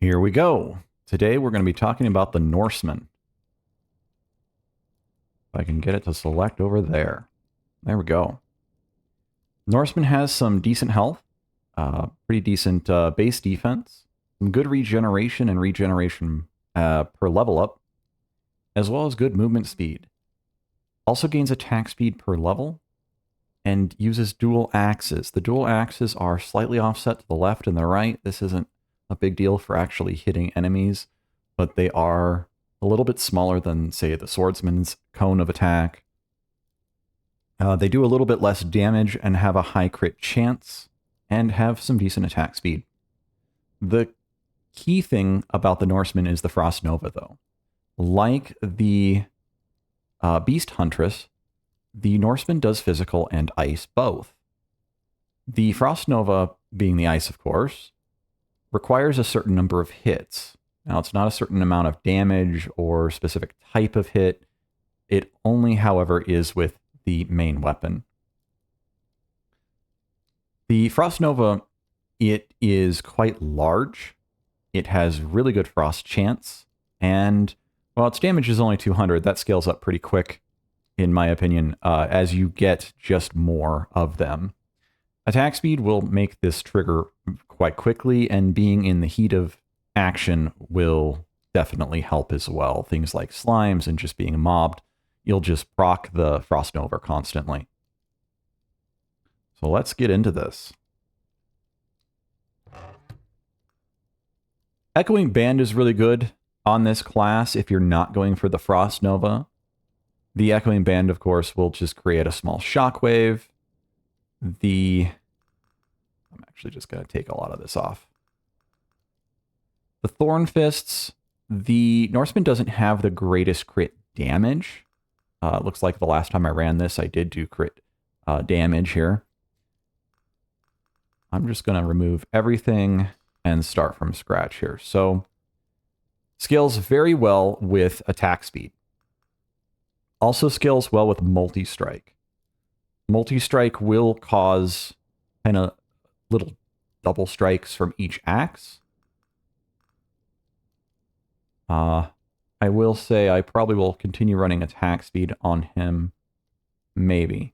Here we go. Today we're going to be talking about the Norseman. If I can get it to select over there. There we go. Norseman has some decent health, pretty decent base defense, some good regeneration and regeneration per level up, as well as good movement speed. Also gains attack speed per level, and uses dual axes. The dual axes are slightly offset to the left and the right. This isn't a big deal for actually hitting enemies, but they are a little bit smaller than, say, the swordsman's cone of attack. They do a little bit less damage and have a high crit chance, and have some decent attack speed. The key thing about the Norseman is the Frost Nova, though. Like the Beast Huntress, the Norseman does physical and ice both. The Frost Nova, being the ice, of course, requires a certain number of hits. Now, it's not a certain amount of damage or specific type of hit. It only, however, is with the main weapon. The Frost Nova, it is quite large. It has really good frost chance. And, well, its damage is only 200. That scales up pretty quick, in my opinion, as you get just more of them. Attack speed will make this trigger quite quickly, and being in the heat of action will definitely help as well. Things like slimes and just being mobbed, you'll just proc the Frost Nova constantly. So let's get into this. Echoing Band is really good on this class if you're not going for the Frost Nova. The Echoing Band, of course, will just create a small shockwave. I'm actually just going to take a lot of this off. The Thorn Fists, the Norseman doesn't have the greatest crit damage. It looks like the last time I ran this, I did do crit damage here. I'm just going to remove everything and start from scratch here. So, scales very well with attack speed. Also scales well with multi-strike. Multi-strike will cause kind of little double strikes from each axe. I will say I probably will continue running attack speed on him. Maybe.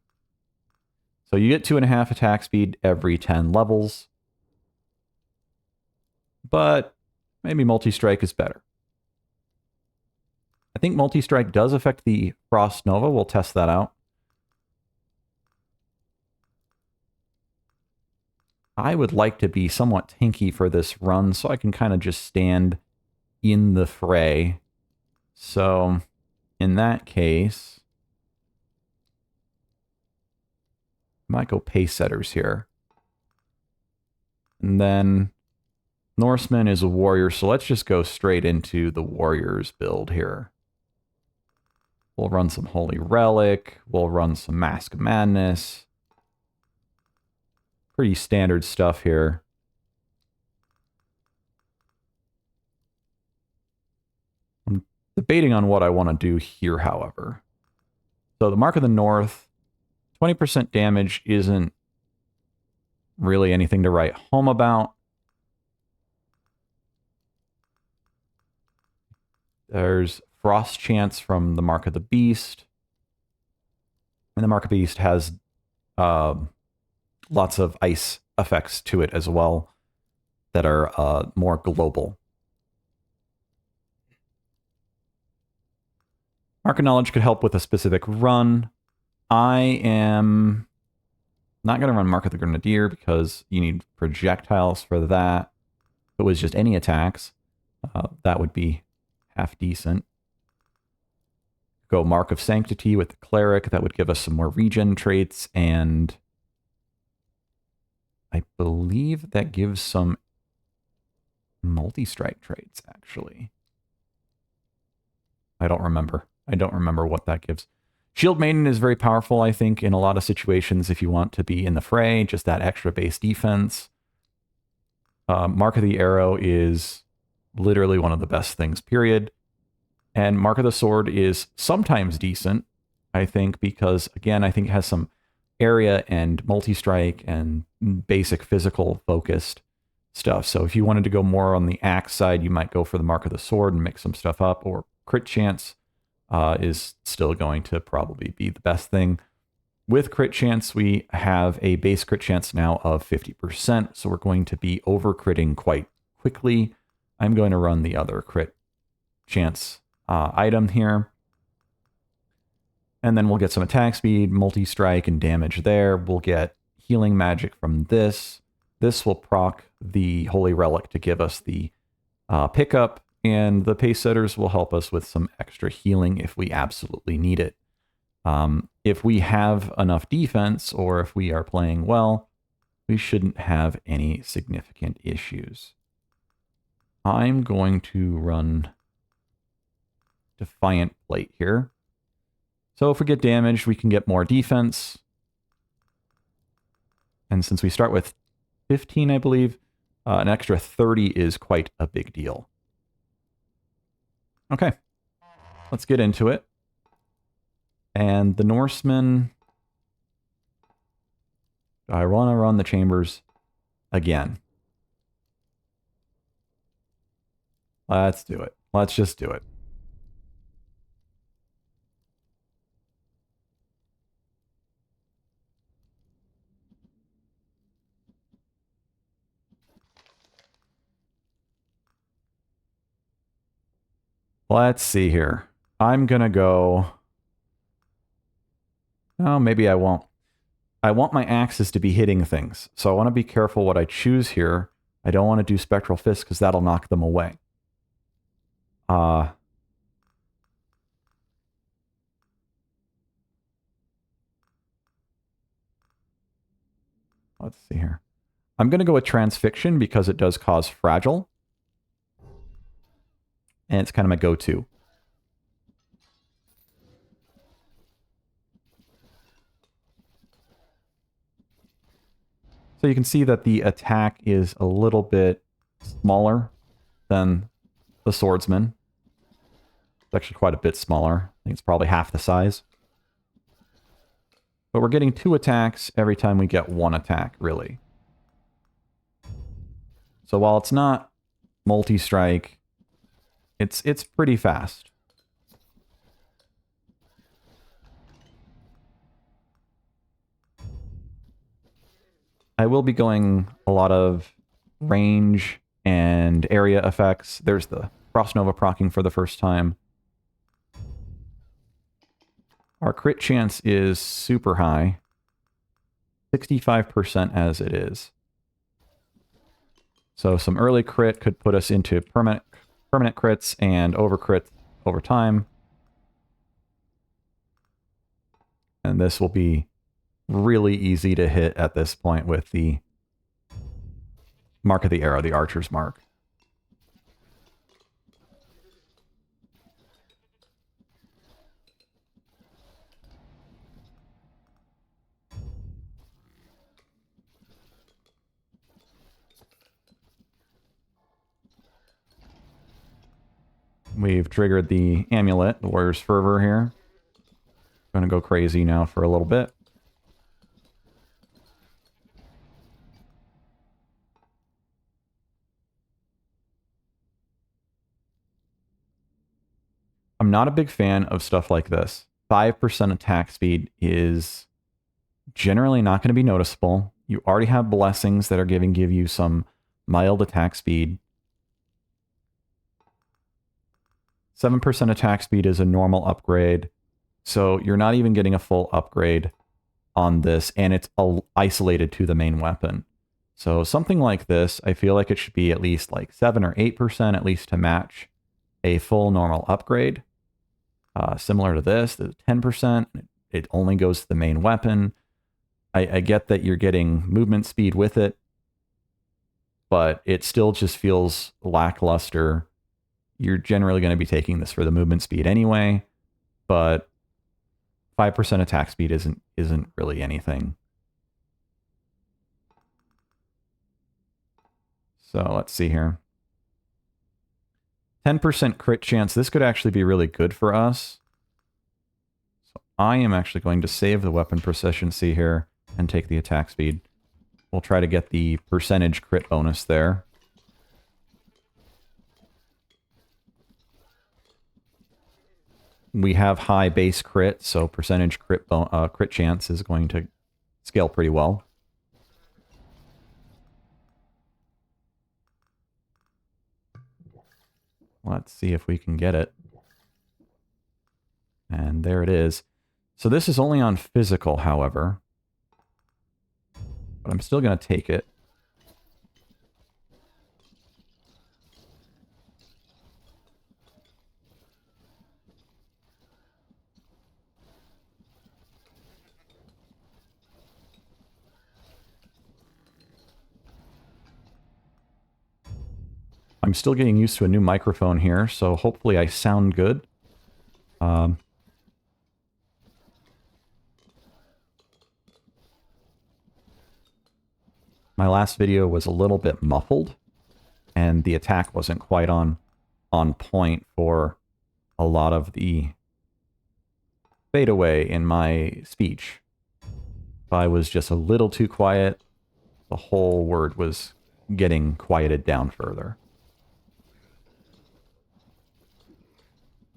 So you get 2.5 attack speed every 10 levels. But maybe multi-strike is better. I think multi-strike does affect the Frost Nova. We'll test that out. I would like to be somewhat tanky for this run, so I can kind of just stand in the fray. So, in that case, I might go pace setters here. And then Norseman is a warrior, so let's just go straight into the warriors build here. We'll run some Holy Relic. We'll run some Mask of Madness. Pretty standard stuff here. I'm debating on what I want to do here, however. So the Mark of the North, 20% damage isn't really anything to write home about. There's Frost Chance from the Mark of the Beast. And the Mark of the Beast has lots of ice effects to it as well that are more global. Mark of Knowledge could help with a specific run. I am not going to run Mark of the Grenadier because you need projectiles for that. If it was just any attacks, that would be half decent. Go Mark of Sanctity with the Cleric. That would give us some more regen traits, and I believe that gives some multi-strike traits, actually. I don't remember. I don't remember what that gives. Shield Maiden is very powerful, I think, in a lot of situations if you want to be in the fray, just that extra base defense. Mark of the Arrow is literally one of the best things, period. And Mark of the Sword is sometimes decent, I think, because, again, I think it has some area and multi-strike and basic physical focused. stuff. So if you wanted to go more on the axe side, you might go for the Mark of the Sword and mix some stuff up, or crit chance is still going to probably be the best thing. With crit chance, we have a base crit chance now of 50%, so we're going to be over critting quite quickly. I'm going to run the other crit chance item here. And then we'll get some attack speed, multi-strike, and damage there. We'll get healing magic from this. This will proc the Holy Relic to give us the pickup, and the pace setters will help us with some extra healing if we absolutely need it. If we have enough defense, or if we are playing well, we shouldn't have any significant issues. I'm going to run Defiant Plate here. So if we get damaged, we can get more defense. And since we start with 15, I believe, an extra 30 is quite a big deal. Okay, let's get into it. And the Norseman, I want to run the chambers again. Let's do it. Let's just do it. Let's see here. I'm going to go... Oh, maybe I won't. I want my axes to be hitting things, so I want to be careful what I choose here. I don't want to do Spectral Fist because that'll knock them away. Let's see here. I'm going to go with Transfixion because it does cause Fragile. And it's kind of my go-to. So you can see that the attack is a little bit smaller than the Swordsman. It's actually quite a bit smaller. I think it's probably half the size. But we're getting 2 attacks every time we get 1 attack, really. So while it's not multi-strike, it's pretty fast. I will be going a lot of range and area effects. There's the Frost Nova proccing for the first time. Our crit chance is super high. 65% as it is. So some early crit could put us into permanent crits and over crit over time. And this will be really easy to hit at this point with the Mark of the Arrow, the Archer's Mark. We've triggered the amulet, the Warrior's Fervor here. Gonna go crazy now for a little bit. I'm not a big fan of stuff like this. 5% attack speed is generally not going to be noticeable. You already have blessings that are give you some mild attack speed. 7% attack speed is a normal upgrade. So you're not even getting a full upgrade on this, and it's isolated to the main weapon. So something like this, I feel like it should be at least like 7 or 8% at least to match a full normal upgrade. Similar to this, the 10%, it only goes to the main weapon. I get that you're getting movement speed with it, but it still just feels lackluster. You're generally going to be taking this for the movement speed anyway, but 5% attack speed isn't really anything. So let's see here. 10% crit chance. This could actually be really good for us. So I am actually going to save the weapon proficiency here and take the attack speed. We'll try to get the percentage crit bonus there. we have high base crit, so percentage crit chance is going to scale pretty well. Let's see if we can get it. And there it is. So this is only on physical, however. But I'm still going to take it. I'm still getting used to a new microphone here, so hopefully I sound good. My last video was a little bit muffled, and the attack wasn't quite on point for a lot of the fadeaway in my speech. If I was just a little too quiet, the whole word was getting quieted down further.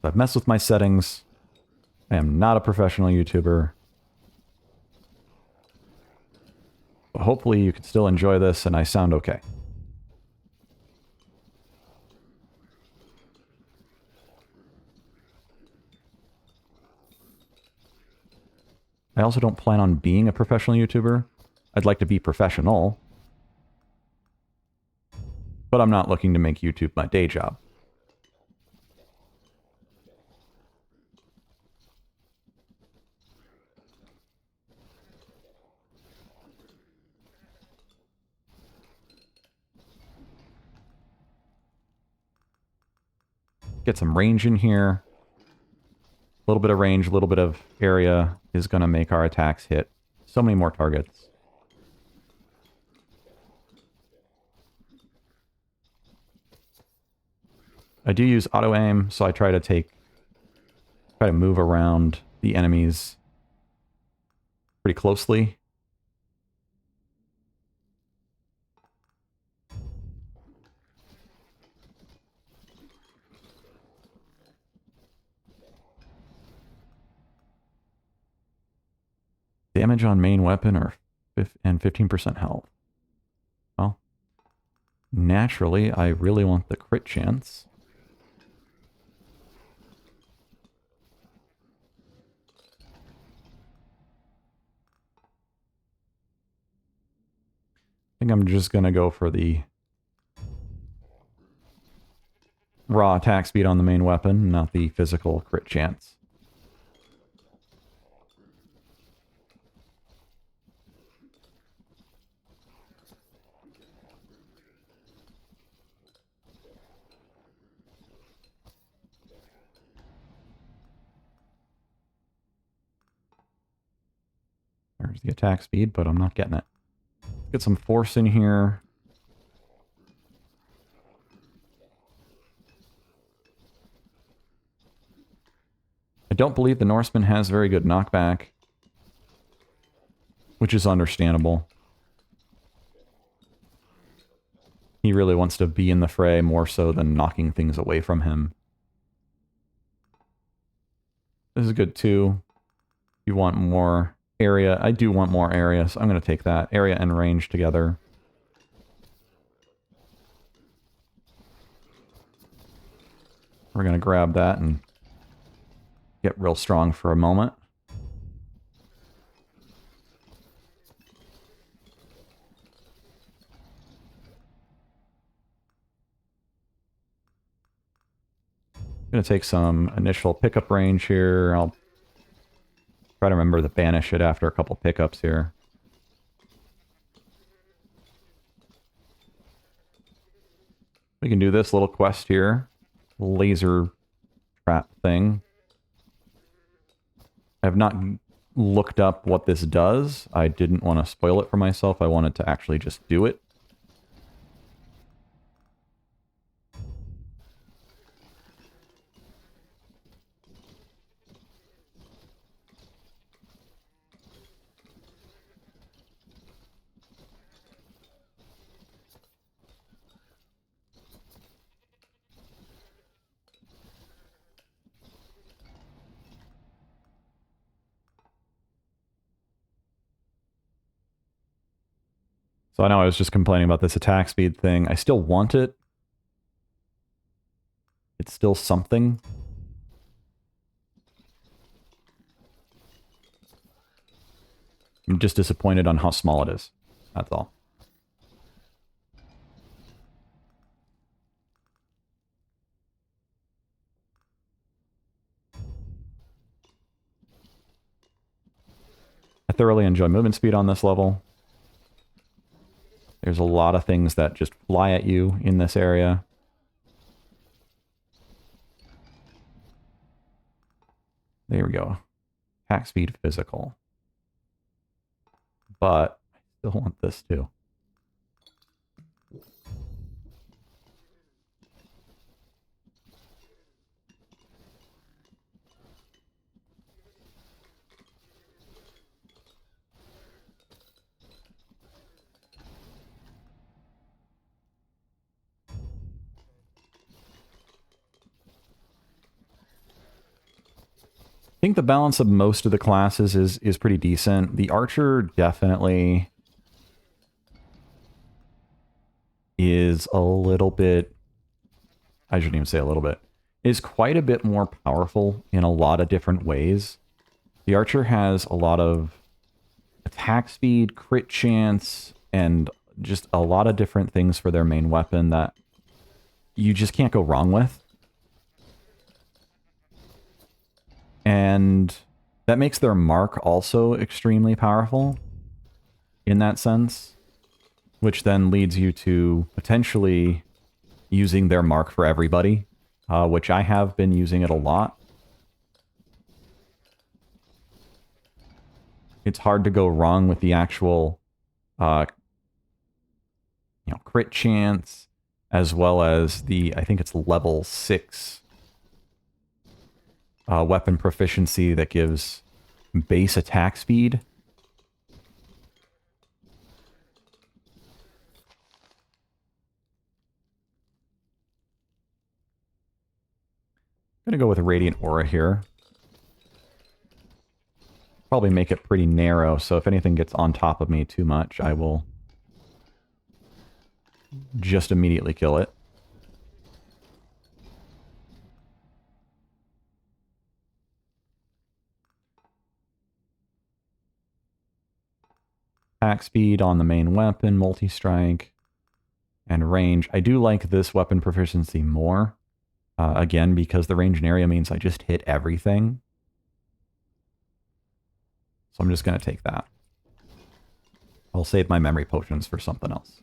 I've messed with my settings. I am not a professional YouTuber. But hopefully you can still enjoy this and I sound okay. I also don't plan on being a professional YouTuber. I'd like to be professional. But I'm not looking to make YouTube my day job. Get some range in here. A little bit of range, a little bit of area is going to make our attacks hit so many more targets. I do use auto-aim, so I try to move around the enemies pretty closely. Damage on main weapon and 15% health. Well, naturally, I really want the crit chance. I think I'm just going to go for the raw attack speed on the main weapon, not the physical crit chance. There's the attack speed, but I'm not getting it. Get some force in here. I don't believe the Norseman has very good knockback, which is understandable. He really wants to be in the fray more so than knocking things away from him. This is good too. You want more area. I do want more area, so I'm going to take that. Area and range together. We're going to grab that and get real strong for a moment. I'm going to take some initial pickup range here. I'll try to remember to banish it after a couple pickups here. We can do this little quest here. Laser trap thing. I have not looked up what this does. I didn't want to spoil it for myself. I wanted to actually just do it. So I know I was just complaining about this attack speed thing. I still want it. It's still something. I'm just disappointed on how small it is. That's all. I thoroughly enjoy movement speed on this level. There's a lot of things that just fly at you in this area. There we go. Attack speed physical. But I still want this too. I think the balance of most of the classes is pretty decent. The archer definitely is a little bit, I shouldn't even say a little bit, is quite a bit more powerful in a lot of different ways. The archer has a lot of attack speed, crit chance, and just a lot of different things for their main weapon that you just can't go wrong with. And that makes their mark also extremely powerful in that sense, which then leads you to potentially using their mark for everybody, which I have been using it a lot. It's hard to go wrong with the actual crit chance, as well as the, I think it's level 6 weapon proficiency that gives base attack speed. I'm going to go with a Radiant Aura here. Probably make it pretty narrow, so if anything gets on top of me too much, I will just immediately kill it. Attack speed on the main weapon, multi-strike, and range. I do like this weapon proficiency more. Again, because the range and area means I just hit everything. So I'm just going to take that. I'll save my memory potions for something else.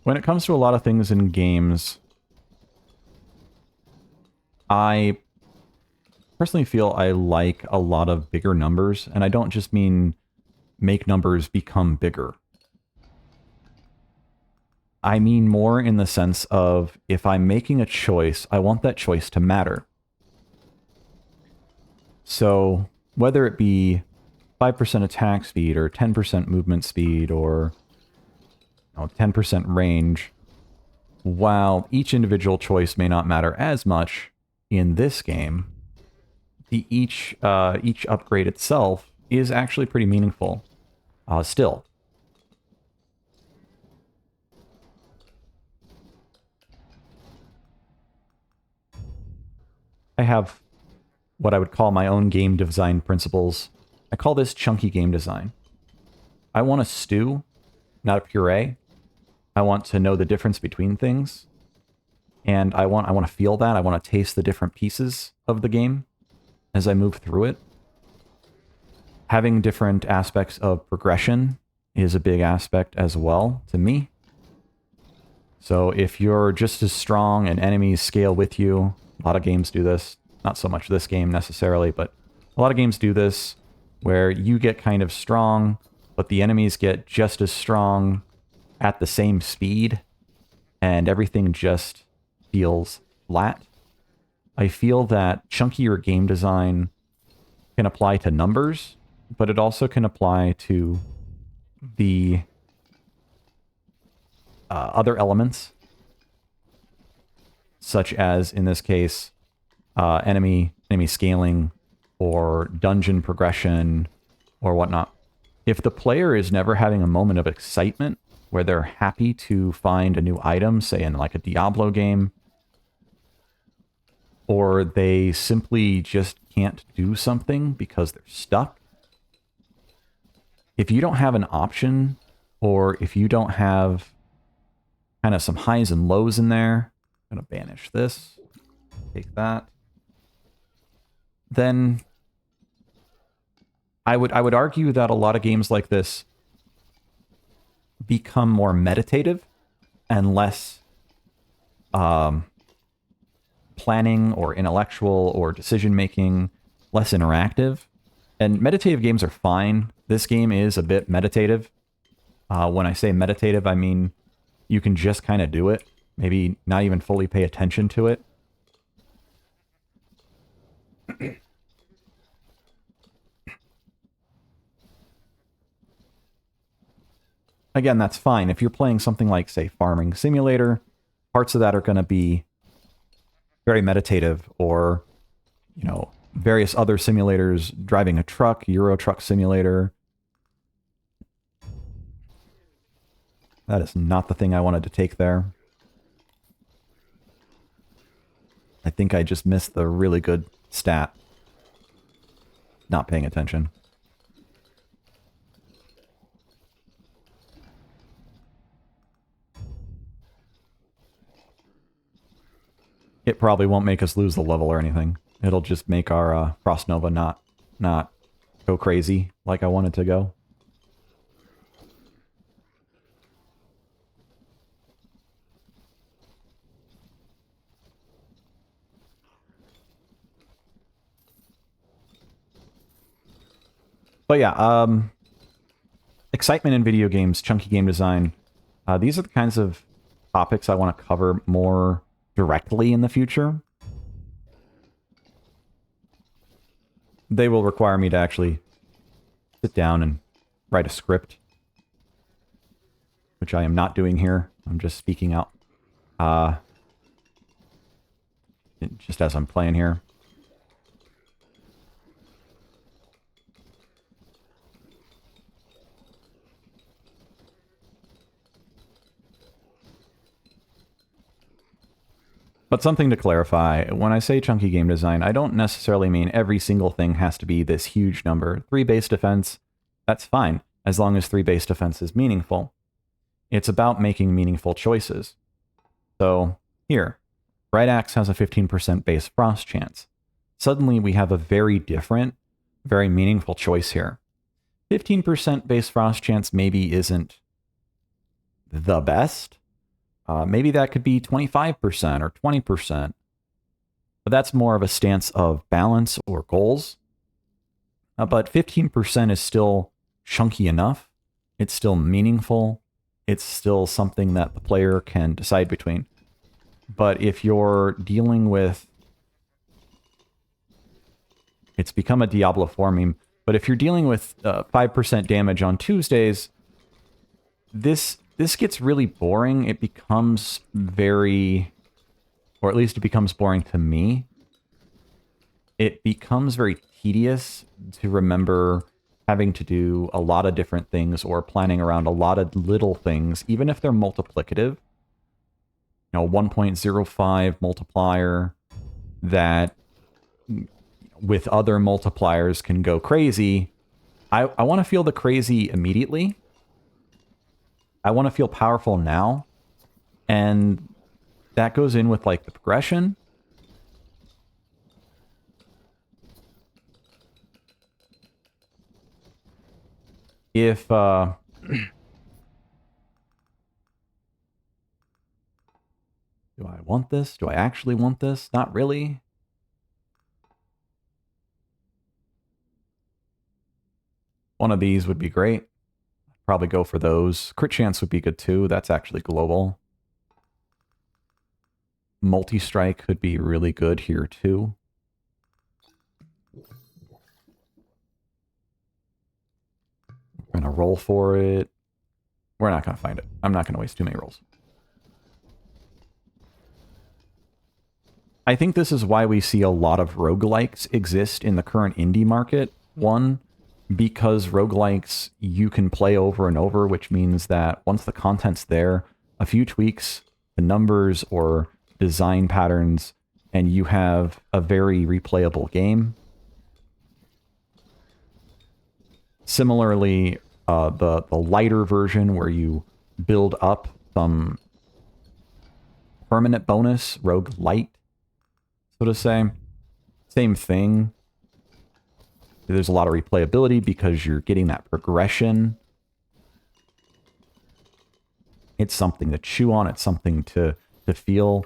When it comes to a lot of things in games, I personally feel I like a lot of bigger numbers, and I don't just mean make numbers become bigger. I mean more in the sense of, if I'm making a choice, I want that choice to matter. So, whether it be 5% attack speed, or 10% movement speed, or 10% range, while each individual choice may not matter as much in this game, each upgrade itself is actually pretty meaningful still. I have what I would call my own game design principles. I call this chunky game design. I want a stew, not a puree. I want to know the difference between things. And I want to feel that. I want to taste the different pieces of the game as I move through it. Having different aspects of progression is a big aspect as well to me. So if you're just as strong and enemies scale with you, a lot of games do this, not so much this game necessarily, but A lot of games do this, where you get kind of strong, but the enemies get just as strong at the same speed, and everything just feels flat. I feel that chunkier game design can apply to numbers, but it also can apply to the other elements, such as, in this case, enemy scaling or dungeon progression or whatnot. If the player is never having a moment of excitement where they're happy to find a new item, say in like a Diablo game, or they simply just can't do something because they're stuck, if you don't have an option, or if you don't have kind of some highs and lows in there, I'm going to banish this, take that, then I would argue that a lot of games like this become more meditative and less planning or intellectual or decision making, less interactive. And meditative games are fine. This game is a bit meditative. When I say meditative, I mean you can just kind of do it, maybe not even fully pay attention to it. Again, that's fine. If you're playing something like, say, Farming Simulator, parts of that are going to be very meditative, or, you know, various other simulators, driving a truck, Euro Truck Simulator. That is not the thing I wanted to take there. I think I just missed the really good stat. Not paying attention. It probably won't make us lose the level or anything. It'll just make our Frost Nova not go crazy like I wanted to go. But yeah, excitement in video games, chunky game design. These are the kinds of topics I want to cover more directly in the future. They will require me to actually sit down and write a script, which I am not doing here. I'm just speaking out just as I'm playing here. But something to clarify, when I say chunky game design, I don't necessarily mean every single thing has to be this huge number. 3 base defense, that's fine, as long as 3 base defense is meaningful. It's about making meaningful choices. So, here, Bright Axe has a 15% base frost chance. Suddenly we have a very different, very meaningful choice here. 15% base frost chance maybe isn't the best. Maybe that could be 25% or 20%. But that's more of a stance of balance or goals. But 15% is still chunky enough. It's still meaningful. It's still something that the player can decide between. But if you're dealing with... It's become a Diablo 4 meme. But if you're dealing with 5% damage on Tuesdays, this gets really boring. It becomes very... Or at least it becomes boring to me. It becomes very tedious to remember having to do a lot of different things or planning around a lot of little things, even if they're multiplicative. You know, 1.05 multiplier that with other multipliers can go crazy. I want to feel the crazy immediately. I want to feel powerful now. And that goes in with, like, the progression. If, do I want this? Do I actually want this? Not really. One of these would be great. Probably go for those. Crit chance would be good too. That's actually global. Multi-strike could be really good here too. We're going to roll for it. We're not going to find it. I'm not going to waste too many rolls. I think this is why we see a lot of roguelikes exist in the current indie market. One, because roguelikes you can play over and over, which means that once the content's there, a few tweaks, the numbers or design patterns, and you have a very replayable game. Similarly, the lighter version where you build up some permanent bonus, rogue light, so to say, same thing. There's a lot of replayability because you're getting that progression. It's something to chew on. It's something to feel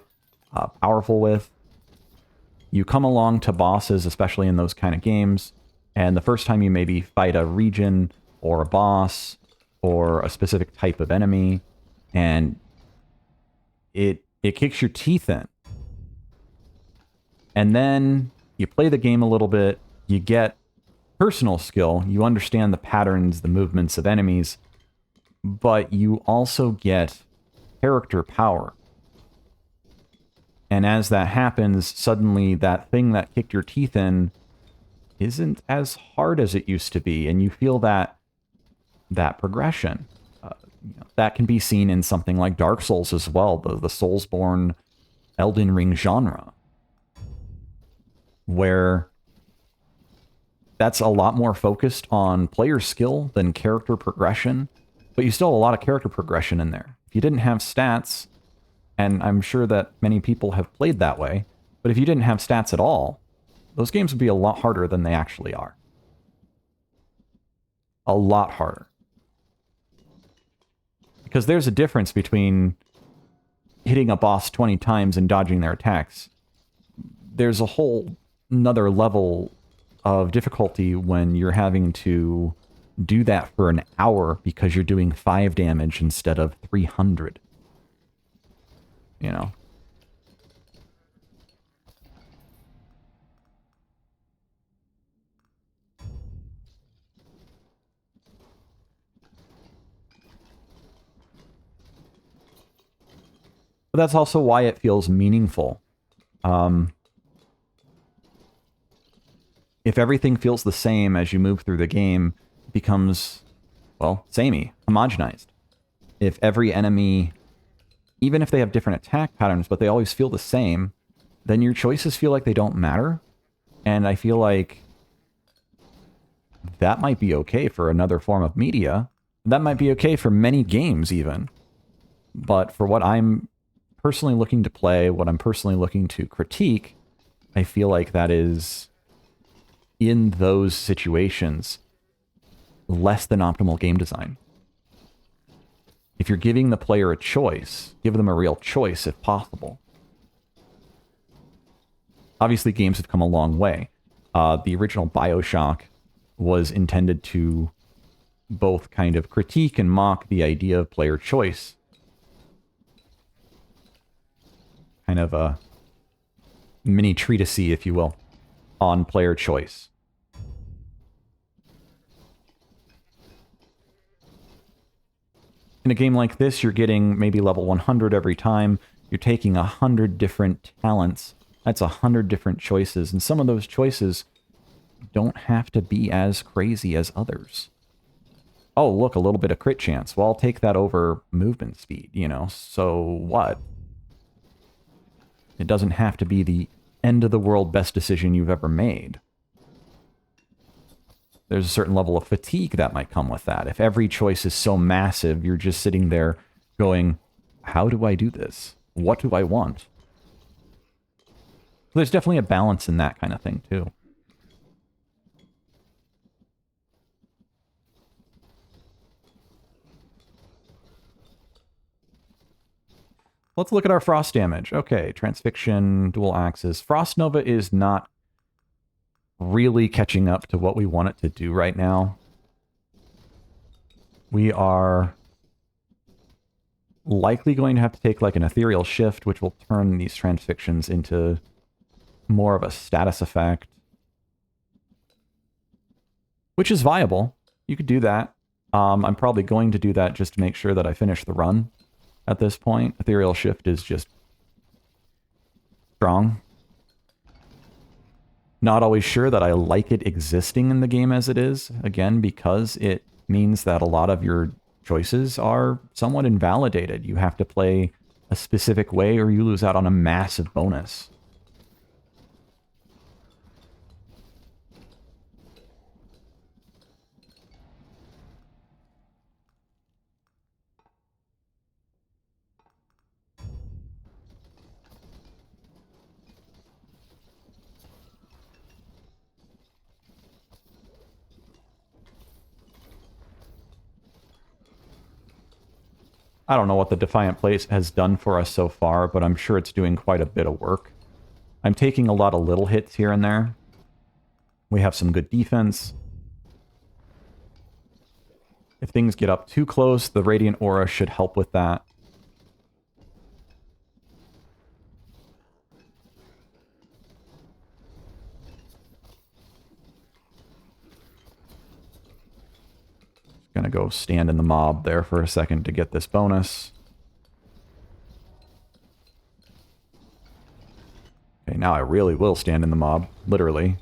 powerful with. You come along to bosses, especially in those kind of games, and the first time you maybe fight a region or a boss or a specific type of enemy, and it kicks your teeth in. And then you play the game a little bit, you get personal skill, you understand the patterns, the movements of enemies, but you also get character power. And as that happens, suddenly that thing that kicked your teeth in isn't as hard as it used to be, and you feel that progression. That can be seen in something like Dark Souls as well, the Soulsborne Elden Ring genre, where that's a lot more focused on player skill than character progression, but you still have a lot of character progression in there. If you didn't have stats, and I'm sure that many people have played that way, but if you didn't have stats at all, those games would be a lot harder than they actually are. A lot harder. Because there's a difference between hitting a boss 20 times and dodging their attacks. There's a whole another level of difficulty when you're having to do that for an hour because you're doing 5 damage instead of 300. You know? But that's also why it feels meaningful. If everything feels the same as you move through the game, it becomes, well, samey, homogenized. If every enemy, even if they have different attack patterns, but they always feel the same, then your choices feel like they don't matter. And I feel like that might be okay for another form of media. That might be okay for many games even. But for what I'm personally looking to play, what I'm personally looking to critique, I feel like that is, in those situations, less than optimal game design. If you're giving the player a choice, give them a real choice if possible. Obviously, games have come a long way. The original BioShock was intended to both kind of critique and mock the idea of player choice. Kind of a mini treatise, if you will, on player choice. In a game like this, you're getting maybe level 100 every time. You're taking 100 different talents. That's 100 different choices. And some of those choices don't have to be as crazy as others. Oh, look, a little bit of crit chance. Well, I'll take that over movement speed, you know. So what? It doesn't have to be the end-of-the-world best decision you've ever made. There's a certain level of fatigue that might come with that. If every choice is so massive, you're just sitting there going, how do I do this? What do I want? So there's definitely a balance in that kind of thing, too. Let's look at our frost damage. Okay, transfixion, dual axes. Frost Nova is not really catching up to what we want it to do right now. we are likely going to have to take like an ethereal shift, which will turn these transfictions into more of a status effect. Which is viable. You could do that. I'm probably going to do that just to make sure that I finish the run at this point. Ethereal shift is just strong. Not always sure that I like it existing in the game as it is, again, because it means that a lot of your choices are somewhat invalidated. You have to play a specific way or you lose out on a massive bonus. I don't know what the Defiant Place has done for us so far, but I'm sure it's doing quite a bit of work. I'm taking a lot of little hits here and there. We have some good defense. If things get up too close, the Radiant Aura should help with that. Gonna go stand in the mob there for a second to get this bonus. Okay, now I really will stand in the mob, literally.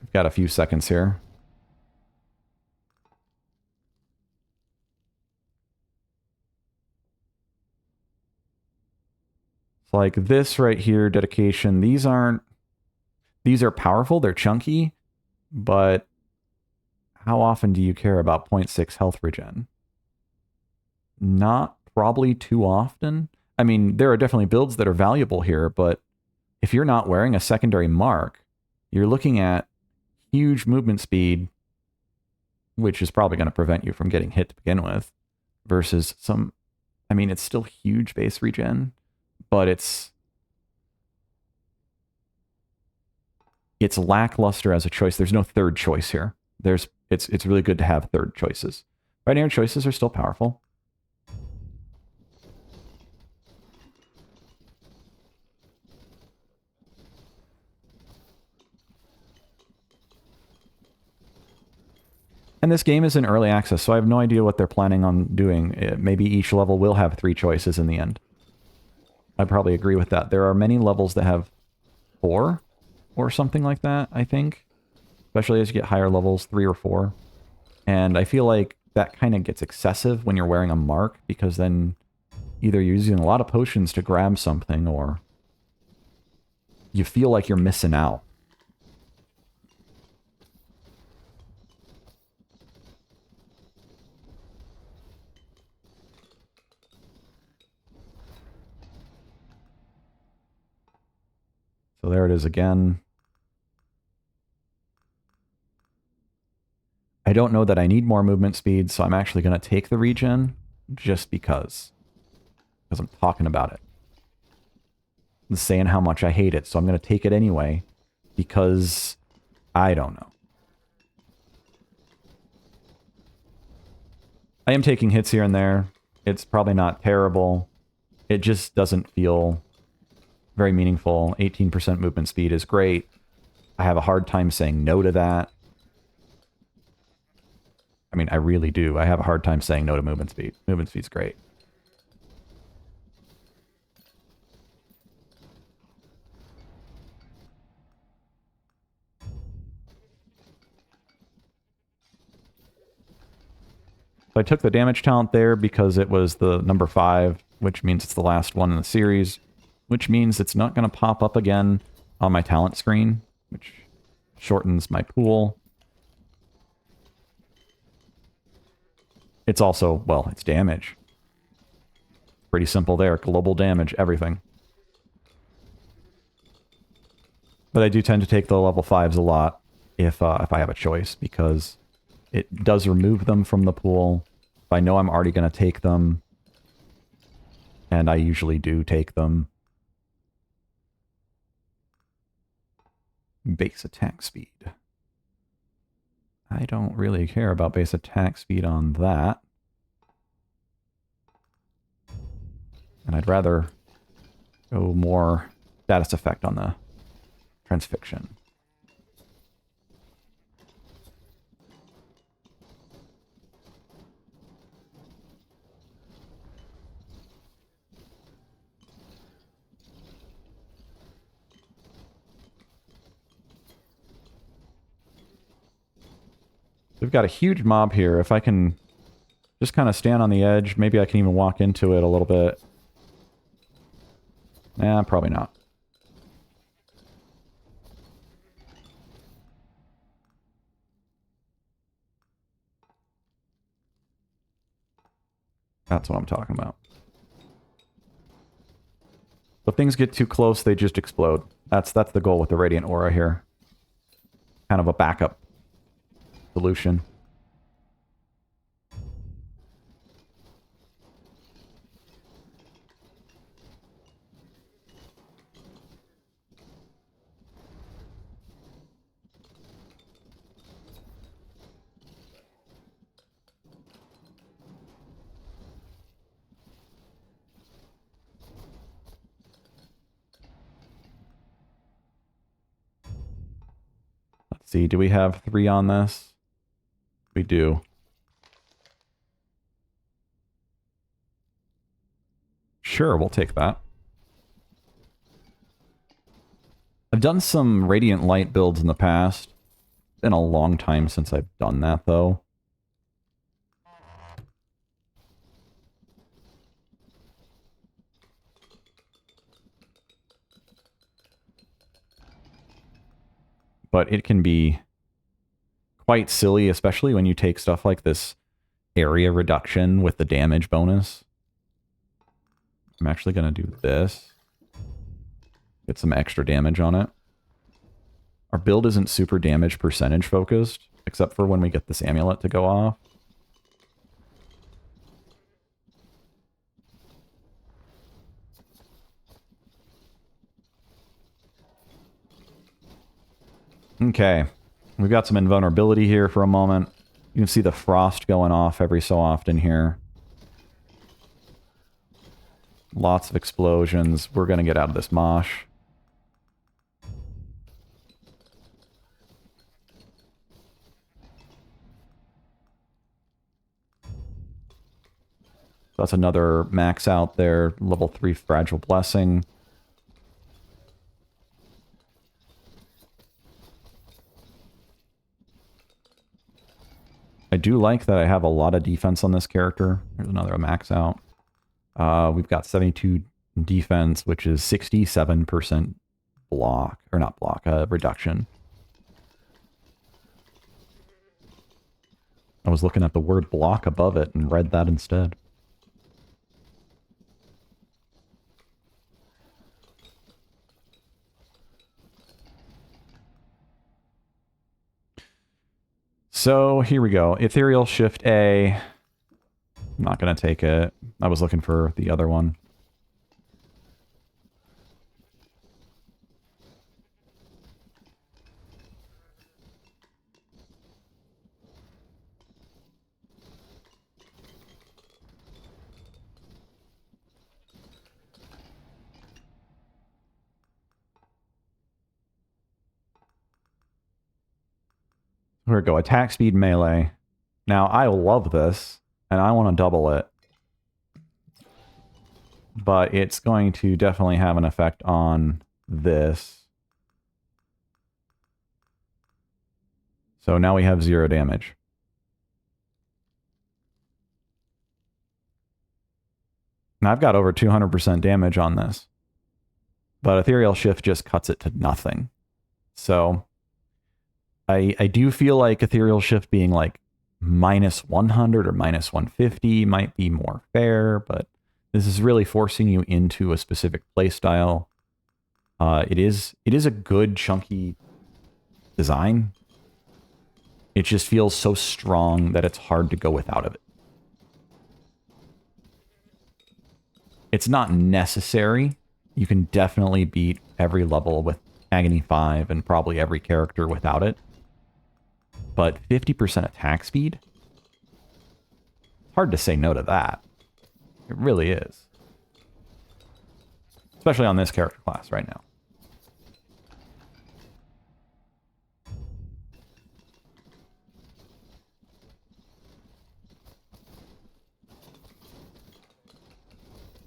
I've got a few seconds here. It's like this right here, dedication. These are powerful, they're chunky, but how often do you care about 0.6 health regen? Not probably too often. I mean, there are definitely builds that are valuable here, but if you're not wearing a secondary mark, you're looking at huge movement speed, which is probably going to prevent you from getting hit to begin with, versus some... I mean, it's still huge base regen, but it's lackluster as a choice. There's no third choice here. It's really good to have third choices. Binary choices are still powerful. And this game is in early access, so I have no idea what they're planning on doing. Maybe each level will have 3 choices in the end. I probably agree with that. There are many levels that have 4 or something like that, I think. Especially as you get higher levels, 3 or 4. And I feel like that kind of gets excessive when you're wearing a mark, because then either you're using a lot of potions to grab something, or you feel like you're missing out. So there it is again. I don't know that I need more movement speed, so I'm actually going to take the regen just because. Because I'm talking about it. I'm saying how much I hate it, so I'm going to take it anyway because I don't know. I am taking hits here and there. It's probably not terrible. It just doesn't feel very meaningful. 18% movement speed is great. I have a hard time saying no to that. I mean, I really do. I have a hard time saying no to movement speed. Movement speed's great. So I took the damage talent there because it was the number 5, which means it's the last one in the series, which means it's not going to pop up again on my talent screen, which shortens my pool. It's also, well, it's damage. Pretty simple there. Global damage, everything. But I do tend to take the level 5s a lot if I have a choice, because it does remove them from the pool. If I know I'm already going to take them, and I usually do take them. Base attack speed. I don't really care about base attack speed on that. And I'd rather go more status effect on the transfixion. We've got a huge mob here. If I can just kind of stand on the edge, maybe I can even walk into it a little bit. Nah, probably not. That's what I'm talking about. If things get too close, they just explode. That's the goal with the Radiant Aura here. Kind of a backup solution. Let's see, do we have 3 on this? We do. Sure, we'll take that. I've done some Radiant Light builds in the past. It's been a long time since I've done that, though. But it can be quite silly, especially when you take stuff like this area reduction with the damage bonus. I'm actually going to do this. Get some extra damage on it. Our build isn't super damage percentage focused, except for when we get this amulet to go off. Okay. We've got some invulnerability here for a moment. You can see the frost going off every so often here. Lots of explosions. We're going to get out of this mosh. That's another max out there. Level 3 Fragile Blessing. I do like that I have a lot of defense on this character. There's another max out. We've got 72 defense, which is 67% block, or not block, reduction. I was looking at the word block above it and read that instead. So here we go. Ethereal Shift A. I'm not going to take it. I was looking for the other one. Here we go. Attack speed melee. Now, I love this, and I want to double it. But it's going to definitely have an effect on this. So now we have 0 damage. Now I've got over 200% damage on this. But Ethereal Shift just cuts it to nothing. So I do feel like Ethereal Shift being like minus 100 or minus 150 might be more fair, but this is really forcing you into a specific playstyle. It is a good chunky design. It just feels so strong that it's hard to go without of it. It's not necessary. You can definitely beat every level with Agony 5 and probably every character without it. but 50% attack speed? Hard to say no to that. It really is. Especially on this character class right now.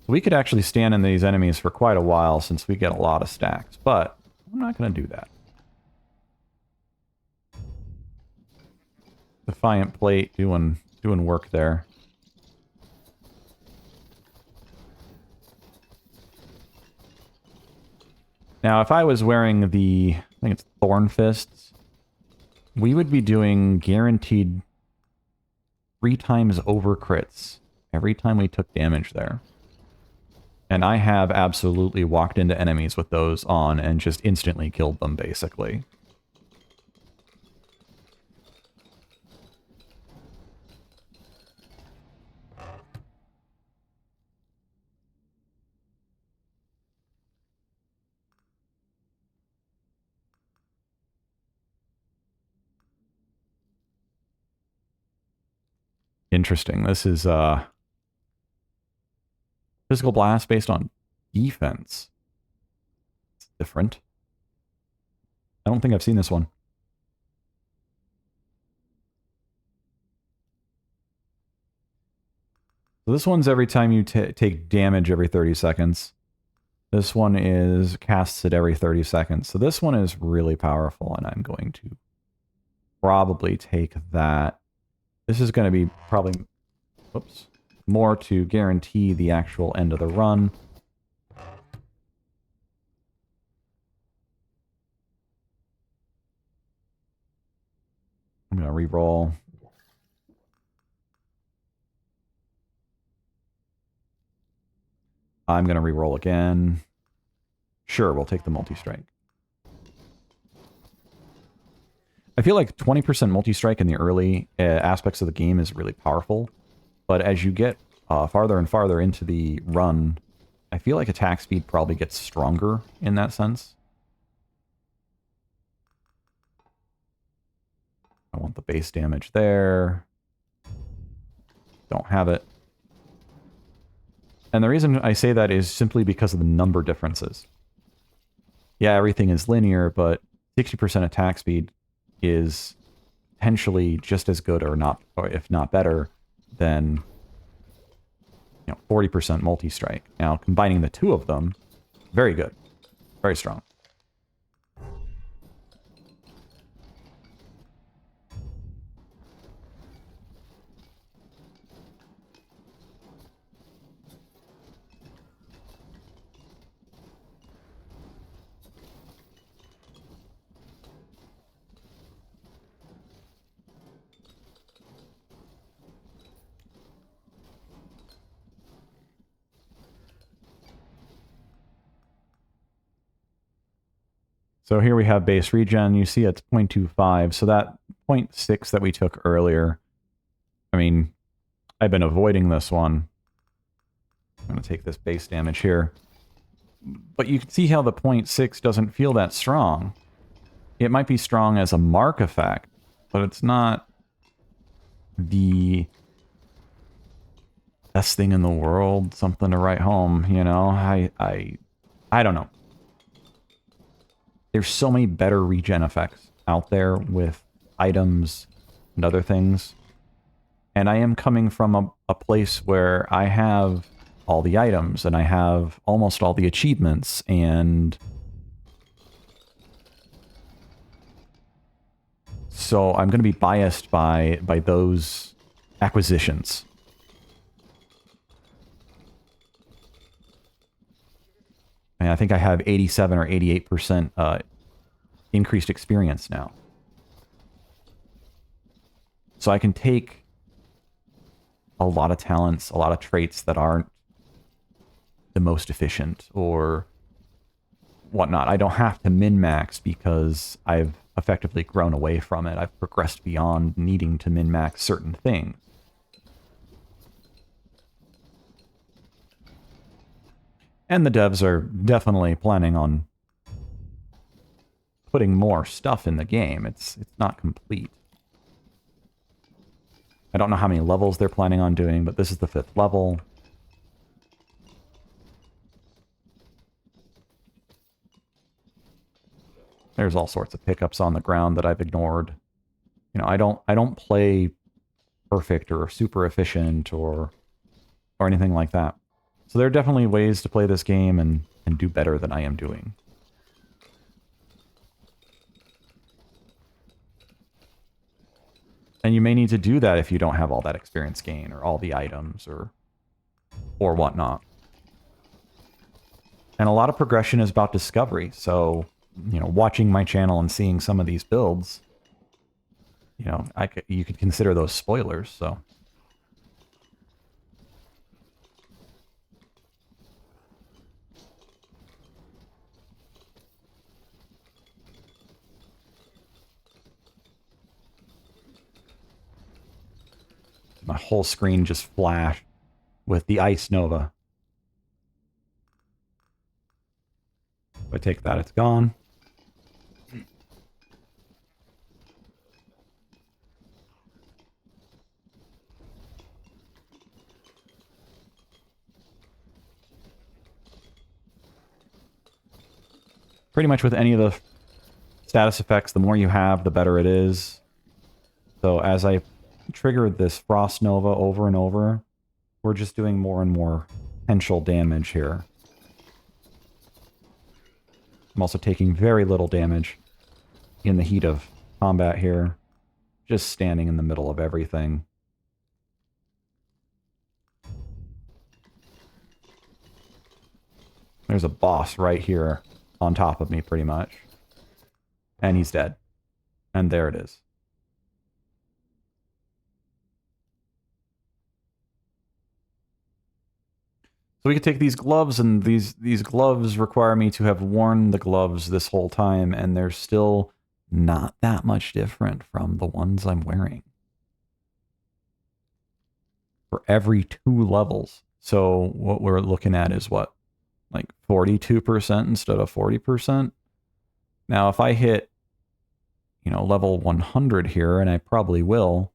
We could actually stand in these enemies for quite a while since we get a lot of stacks, but I'm not going to do that. Defiant Plate doing work there. Now, if I was wearing the, I think it's Thorn Fists, we would be doing guaranteed 3 times over crits every time we took damage there. And I have absolutely walked into enemies with those on and just instantly killed them, basically. Interesting. This is Physical Blast based on defense. It's different. I don't think I've seen this one. So this one's every time you take damage every 30 seconds. This one is casts it every 30 seconds. So this one is really powerful, and I'm going to probably take that. This is going to be probably, oops, more to guarantee the actual end of the run. I'm going to re-roll. I'm going to re-roll again. Sure, we'll take the multi-strike. I feel like 20% multi-strike in the early aspects of the game is really powerful, but as you get farther and farther into the run, I feel like attack speed probably gets stronger in that sense. I want the base damage there. Don't have it. And the reason I say that is simply because of the number differences. Yeah, everything is linear, but 60% attack speed is potentially just as good or if not better than 40% multi-strike. Now, combining the two of them, very good. Very strong. So here we have base regen. You see it's 0.25. So that 0.6 that we took earlier, I mean, I've been avoiding this one. I'm going to take this base damage here. But you can see how the 0.6 doesn't feel that strong. It might be strong as a mark effect, but it's not the best thing in the world, something to write home, you know? I don't know. There's so many better regen effects out there with items and other things. And I am coming from a place where I have all the items and I have almost all the achievements, and so I'm going to be biased by those acquisitions. And I think I have 87 or 88% increased experience now. So I can take a lot of talents, a lot of traits that aren't the most efficient or whatnot. I don't have to min-max because I've effectively grown away from it. I've progressed beyond needing to min-max certain things. And the devs are definitely planning on putting more stuff in the game. It's not complete. I don't know how many levels they're planning on doing, but this is the 5th level. There's all sorts of pickups on the ground that I've ignored. You know, I don't play perfect or super efficient or anything like that. So there are definitely ways to play this game and do better than I am doing. And you may need to do that if you don't have all that experience gain or all the items or whatnot. And a lot of progression is about discovery. So, you know, watching my channel and seeing some of these builds, you know, you could consider those spoilers, so. My whole screen just flashed with the Ice Nova. If I take that, it's gone. Pretty much with any of the status effects, the more you have, the better it is. So as I trigger this Frost Nova over and over, we're just doing more and more potential damage here. I'm also taking very little damage in the heat of combat here. Just standing in the middle of everything. There's a boss right here on top of me, pretty much. And he's dead. And there it is. So we could take these gloves, and these gloves require me to have worn the gloves this whole time, and they're still not that much different from the ones I'm wearing. For every 2 levels. So what we're looking at is what? Like 42% instead of 40%? Now if I hit, you know, level 100 here, and I probably will,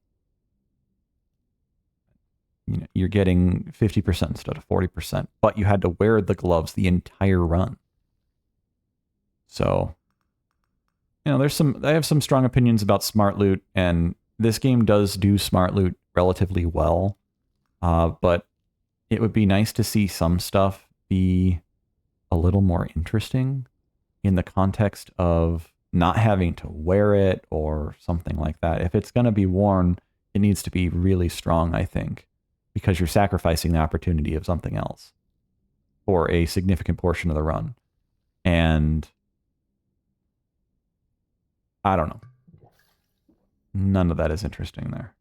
you know, you're getting 50% instead of 40%, but you had to wear the gloves the entire run. So, you know, I have some strong opinions about smart loot, and this game does do smart loot relatively well, but it would be nice to see some stuff be a little more interesting in the context of not having to wear it or something like that. If it's going to be worn, it needs to be really strong, I think, because you're sacrificing the opportunity of something else for a significant portion of the run. And I don't know. None of that is interesting there.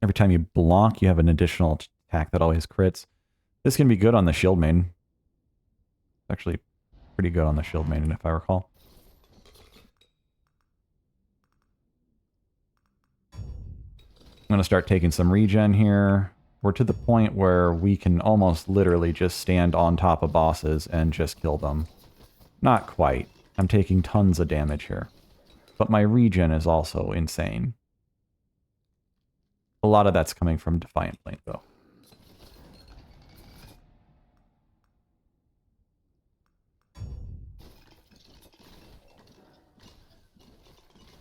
Every time you block, you have an additional attack that always crits. This can be good on the shield main. Actually, pretty good on the shield main, if I recall. I'm going to start taking some regen here. We're to the point where we can almost literally just stand on top of bosses and just kill them. Not quite. I'm taking tons of damage here. But my regen is also insane. A lot of that's coming from Defiant Blade, though.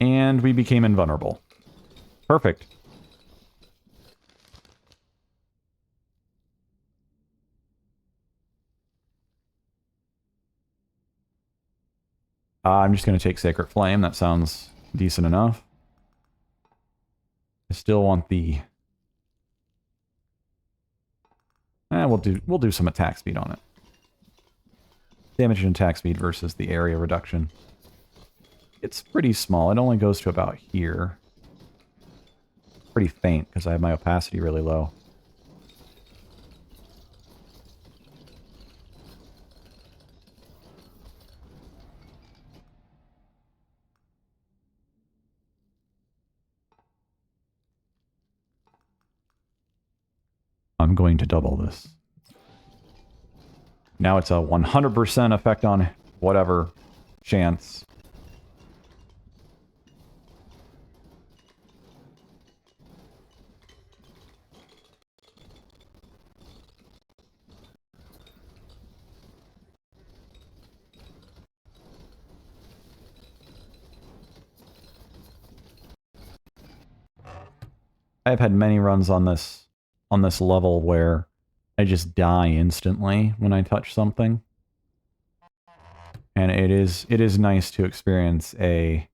And we became invulnerable. Perfect. I'm just going to take Sacred Flame. That sounds decent enough. I still want the... we'll do some attack speed on it. Damage and attack speed versus the area reduction. It's pretty small. It only goes to about here. Pretty faint because I have my opacity really low. I'm going to double this. Now it's a 100% effect on whatever chance. I've had many runs on this level where I just die instantly when I touch something. And it is nice to experience a...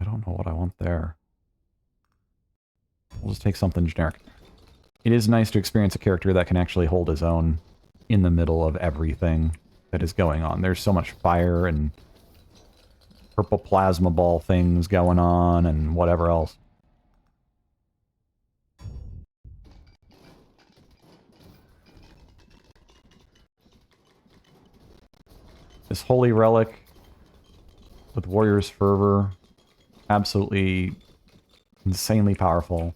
I don't know what I want there. We'll just take something generic. It is nice to experience a character that can actually hold his own in the middle of everything that is going on. There's so much fire and purple plasma ball things going on and whatever else. This holy relic with Warrior's Fervor, absolutely insanely powerful.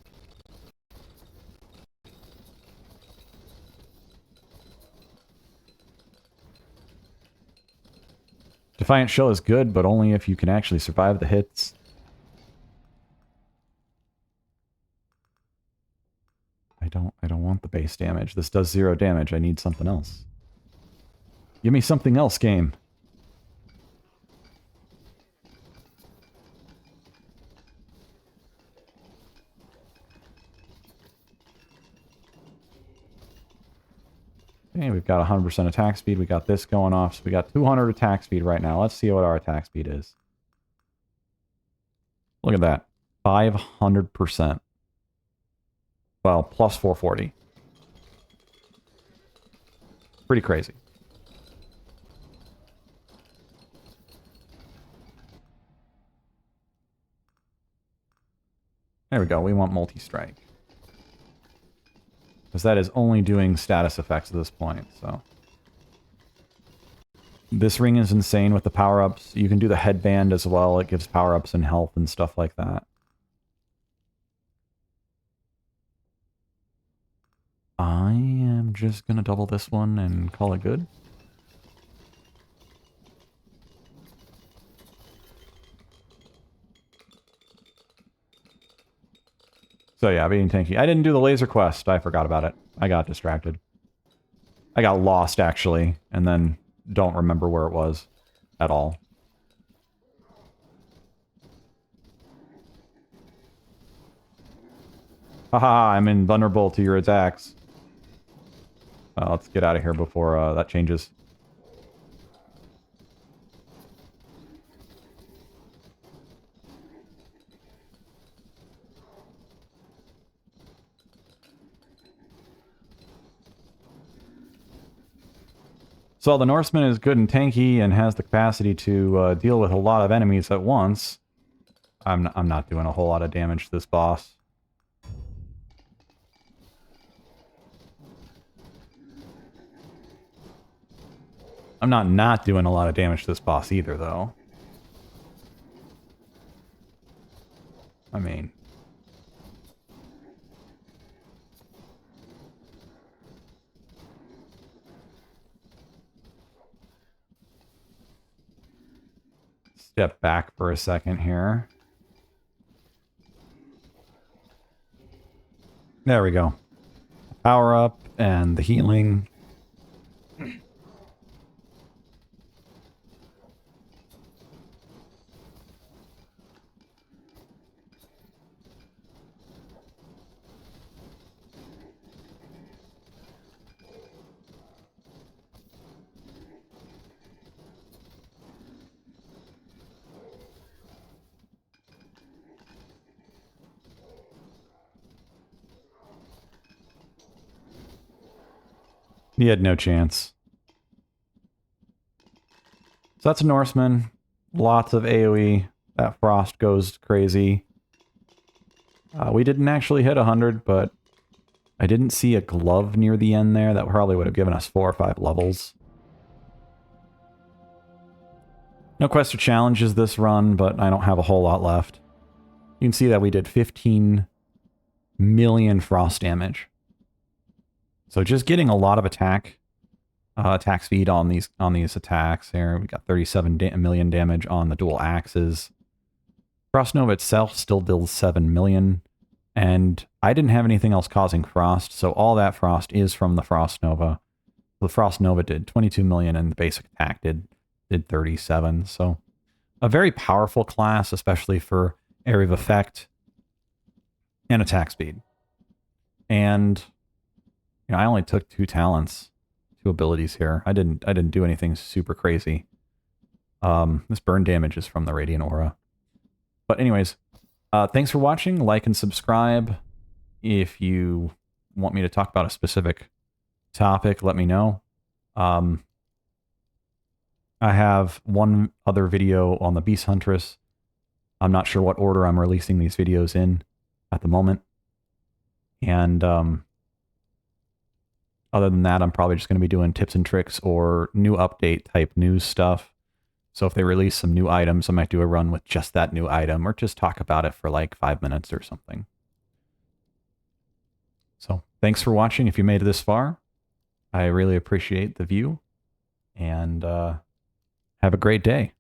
Defiant Shell is good, but only if you can actually survive the hits. I don't want the base damage. This does 0 damage. I need something else. Give me something else, game. Okay, we've got 100% attack speed. We got this going off, so we got 200 attack speed right now. Let's see what our attack speed is. Look at that. 500%. Well, plus 440. Pretty crazy. There we go. We want multi-strike. Because that is only doing status effects at this point, so... This ring is insane with the power-ups. You can do the headband as well. It gives power-ups and health and stuff like that. I am just going to double this one and call it good. So yeah, being tanky. I didn't do the laser quest. I forgot about it. I got distracted. I got lost, actually, and then don't remember where it was at all. Haha, I'm invulnerable to your attacks. Let's get out of here before that changes. So the Norseman is good and tanky and has the capacity to deal with a lot of enemies at once. I'm not doing a whole lot of damage to this boss. I'm not doing a lot of damage to this boss either, though. I mean... Step back for a second here. There we go. Power up and the healing. He had no chance. So that's a Norseman. Lots of AoE. That frost goes crazy. We didn't actually hit 100, but I didn't see a glove near the end there. That probably would have given us 4 or 5 levels. No quest or challenges this run, but I don't have a whole lot left. You can see that we did 15 million frost damage. So just getting a lot of attack speed on these attacks here. We got 37 million damage on the dual axes. Frost Nova itself still deals 7 million, and I didn't have anything else causing frost, so all that frost is from the Frost Nova. The Frost Nova did 22 million, and the basic attack did 37. So a very powerful class, especially for area of effect, and attack speed. And I only took 2 talents, 2 abilities here. I didn't do anything super crazy. This burn damage is from the Radiant Aura. But anyways, thanks for watching. Like and subscribe. If you want me to talk about a specific topic, let me know. I have one other video on the Beast Huntress. I'm not sure what order I'm releasing these videos in at the moment. And other than that, I'm probably just going to be doing tips and tricks or new update type news stuff. So if they release some new items, I might do a run with just that new item or just talk about it for like 5 minutes or something. So thanks for watching. If you made it this far, I really appreciate the view, and have a great day.